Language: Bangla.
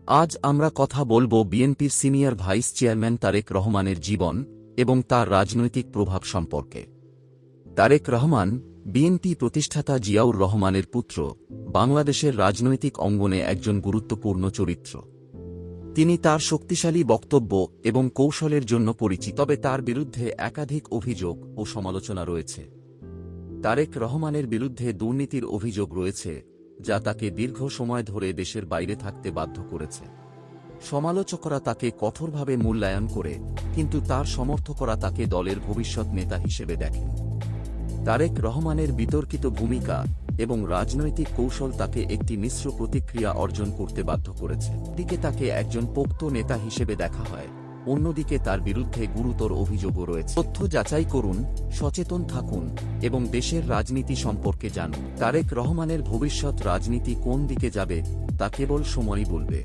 আজ আমরা কথা বলবো বিএনপির সিনিয়র ভাইস চেয়ারম্যান তারেক রহমানের জীবন এবং তার রাজনৈতিক প্রভাব সম্পর্কে। তারেক রহমান বিএনপি প্রতিষ্ঠাতা জিয়াউর রহমানের পুত্র, বাংলাদেশের রাজনৈতিক অঙ্গনে একজন গুরুত্বপূর্ণ চরিত্র। তিনি তার শক্তিশালী বক্তব্য এবং কৌশলের জন্য পরিচিত, তবে তার বিরুদ্ধে একাধিক অভিযোগ ও সমালোচনা রয়েছে। তারেক রহমানের বিরুদ্ধে দুর্নীতির অভিযোগ রয়েছে, যা তাকে দীর্ঘ সময় ধরে দেশের বাইরে থাকতে বাধ্য করেছে। সমালোচকরা তাকে কঠোরভাবে মূল্যায়ন করে, কিন্তু তার সমর্থকরা তাকে দলের ভবিষ্যৎ নেতা হিসেবে দেখেন। তারেক রহমানের বিতর্কিত ভূমিকা এবং রাজনৈতিক কৌশল তাকে একটি মিশ্র প্রতিক্রিয়া অর্জন করতে বাধ্য করেছে। একদিকে তাকে একজন পোক্ত নেতা হিসেবে দেখা হয়, অন্যদিকে তার বিরুদ্ধে গুরুতর অভিযোগও রয়েছে। তথ্য যাচাই করুন, সচেতন থাকুন এবং দেশের রাজনীতি সম্পর্কে জানুন। তারেক রহমানের ভবিষ্যৎ রাজনীতি কোন দিকে যাবে তা কেবল সময়ই বলবে।